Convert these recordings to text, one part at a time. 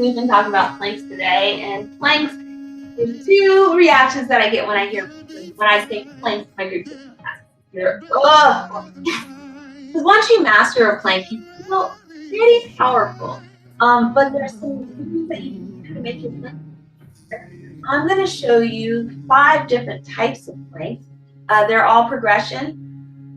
we've been talking about planks today, and planks, there's two reactions that I get when I say planks, my group is either, oh, because once you master a plank, you feel pretty powerful. But there's some things that you can do to make your plank better. I'm going to show you 5 different types of planks. They're all progression.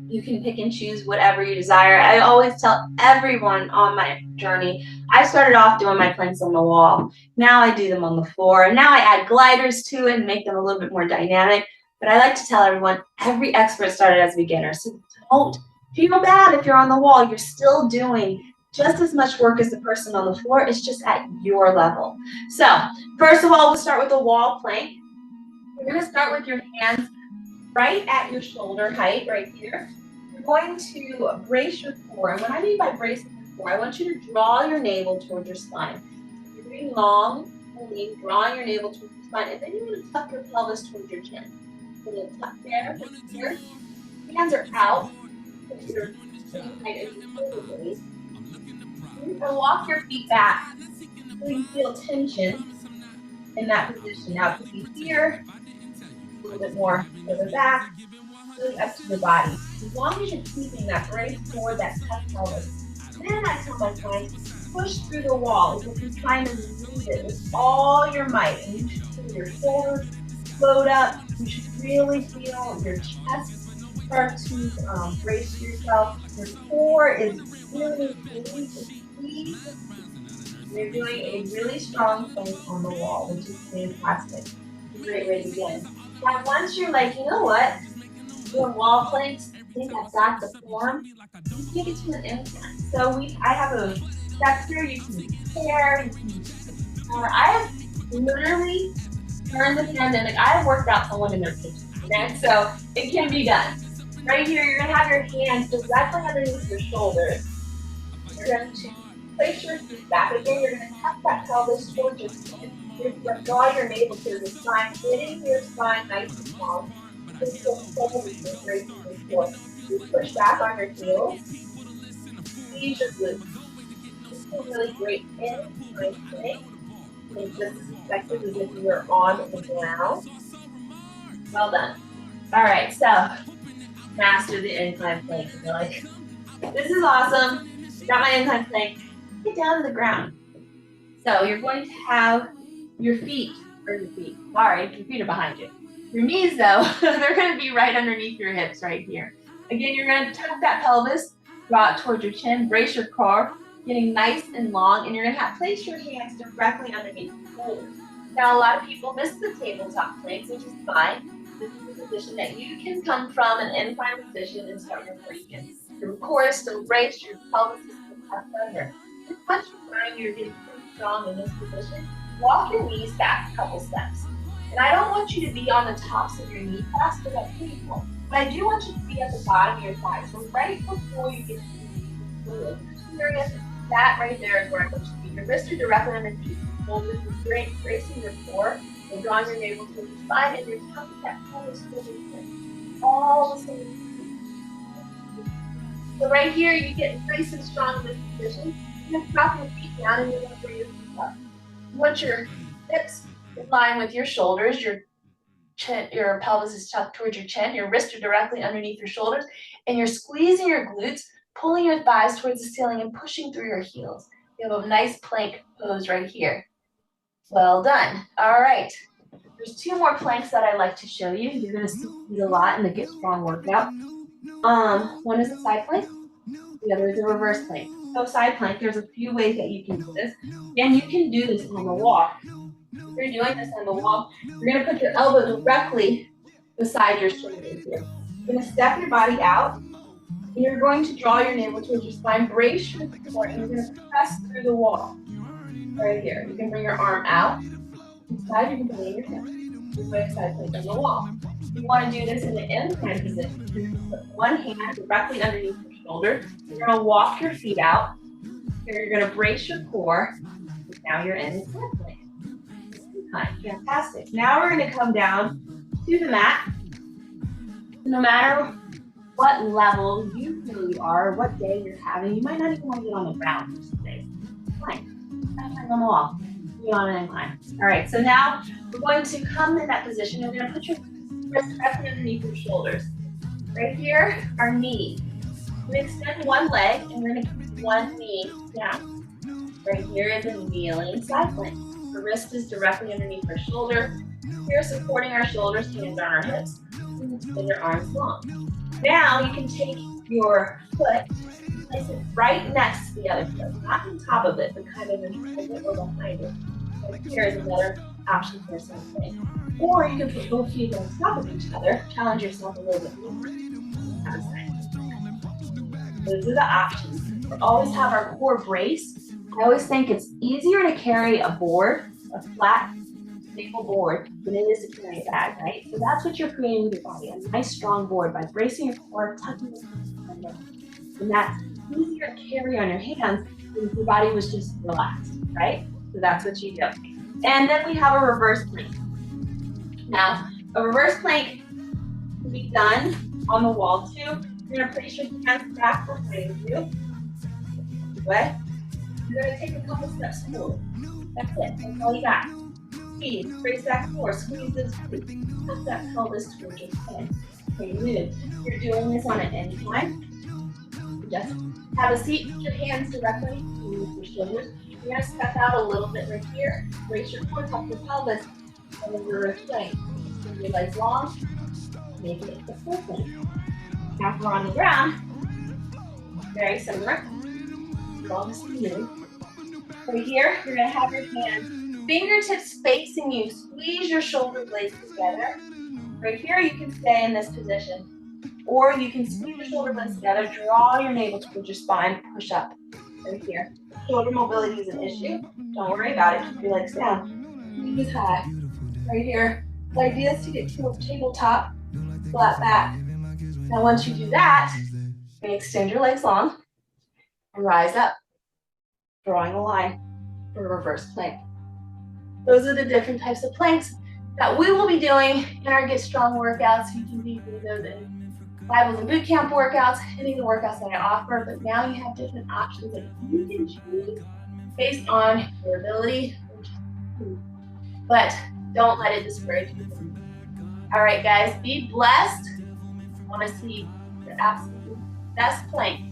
You can pick and choose whatever you desire. I always tell everyone on my journey, I started off doing my planks on the wall. Now I do them on the floor. And now I add gliders to it and make them a little bit more dynamic. But I like to tell everyone, every expert started as a beginner. So don't feel bad if you're on the wall. You're still doing just as much work as the person on the floor. It's just at your level. So first of all, we'll start with the wall plank. We're going to start with your hands right at your shoulder height, right here. You're going to brace your core. And what I mean by bracing your core, I want you to draw your navel towards your spine. You're doing long, pulling, drawing your navel towards your spine. And then you want to tuck your pelvis towards your chin. So you'll tuck there, here. Hands are out. You're and walk your feet back so you feel tension in that position. Now, it could be here, a little bit more further back, really up to the body. As long as you're keeping that brace forward, that tucked pelvis. Then I tell my clients, push through the wall. If you're trying to move it with all your might, and you should feel your shoulders float up. You should really feel your chest start to brace yourself. Your core is really squeeze. You're doing a really strong plank on the wall, which is fantastic. It's a great way to begin. Now, once you're like, you know what, doing wall planks, I think I've got the form, you can take it to an incline. So I have a step here, you can use chair, you can use I have literally during the pandemic, I have worked out someone in their kitchen, okay? So it can be done. Right here, you're gonna have your hands directly underneath your shoulders. You're going to place your feet back. Again, you're gonna tuck that pelvis towards your chin. You're gonna draw your navel to your spine, hitting your spine nice and long. This will slowly raise your core. You push back on your heels. Squeeze your glutes. This is a really great incline plank. It's just as effective as if you were on the ground. Well done. All right, so master the incline plank. You're like, this is awesome. Got my incline plank. Get down to the ground. So you're going to have your feet are behind you. Your knees, though, they're going to be right underneath your hips right here. Again, you're going to tuck that pelvis, draw it towards your chin, brace your core, getting nice and long, and you're going to place your hands directly underneath your shoulders. Now, a lot of people miss the tabletop planks, which is fine. This is a position that you can come from an incline position and start your plank. Your core is still braced, your pelvis is still tucked under. Once you find you're getting pretty strong in this position, walk your knees back a couple steps. And I don't want you to be on the tops of your knee pads because that's painful. But I do want you to be at the bottom of your thigh. So right before you get to the knee, that right there is where I want you to be. Your wrists are directly underneath your shoulders. You're bracing your core and drawing your navel to the spine, and you're tucking that pelvis towards your chin. All the same. So right here, you get nice and strong in this position. You're going to drop your feet down and you're going to bring your feet up. You want your hips in line with your shoulders. Your pelvis is tucked towards your chin. Your wrists are directly underneath your shoulders. And you're squeezing your glutes, pulling your thighs towards the ceiling and pushing through your heels. You have a nice plank pose right here. Well done. All right. There's 2 more planks that I like to show you. You're going to see these a lot in the Get Strong workout. One is a side plank. The other is a reverse plank. So side plank, there's a few ways that you can do this. And you can do this on the wall. If you're doing this on the wall, you're going to put your elbow directly beside your shoulders here. You're going to step your body out. And you're going to draw your navel towards your spine, brace your core, and you're going to press through the wall. Right here. You can bring your arm out. Inside, you can put it in your hip. Your right side plank on the wall. You want to do this in the incline position. You're going to put one hand directly underneath your shoulder. You're going to walk your feet out. Here, you're going to brace your core. Now you're in the plank. Fantastic. Now we're going to come down to the mat. No matter what level you feel you are, what day you're having, you might not even want to get on the ground for some days. Fine. On the wall. working on an incline. All right, so now we're going to come in that position. You're gonna put your wrist directly underneath your shoulders. Right here, our knee. We extend one leg and we're gonna keep one knee down. Right here is a kneeling side plank. The wrist is directly underneath our shoulder. Here, supporting our shoulders, hands on our hips. And extend your arms long. Now you can take your foot and place it right next to the other foot, not on top of it, but kind of in front of it or behind it. Right here is another option for something. Or you can put both feet on top of each other. Challenge yourself a little bit more. Those are the options. We always have our core brace. I always think it's easier to carry a board, a flat, stable board, than it is to carry a bag, right? So that's what you're creating with your body, a nice strong board by bracing your core, tucking it under. And that's easier to carry on your hands than if your body was just relaxed, right? So that's what you do. And then we have a reverse plank. Now, a reverse plank can be done on the wall too. You're gonna place your hands back behind you. Way. You're gonna take a couple steps forward. That's it. That's all you got. Squeeze. Brace back forward. Squeeze this. Tuck that pelvis towards your head. Okay, good. You're doing this on an incline. Just have a seat. Put your hands directly to your shoulders. You're gonna step out a little bit right here. Brace your core, tuck your pelvis, and then reverse plank. Bring your legs long. Make it the full plank. Now if we're on the ground, very similar. Long smooth. Right here, you're gonna have your hands, fingertips facing you. Squeeze your shoulder blades together. Right here, you can stay in this position. Or you can squeeze your shoulder blades together, draw your navel towards your spine, push up. Right here. Shoulder mobility is an issue. Don't worry about it, keep your legs down. Knees high. Right here. The idea is to get to a tabletop, flat back. Now once you do that, you can extend your legs long and rise up, drawing a line for a reverse plank. Those are the different types of planks that we will be doing in our Get Strong workouts. You can do those in Bibles and Boot Camp workouts, any of the workouts that I offer, but now you have different options that you can choose based on your ability. But don't let it discourage you. All right, guys, be blessed. I want to see your absolute best plank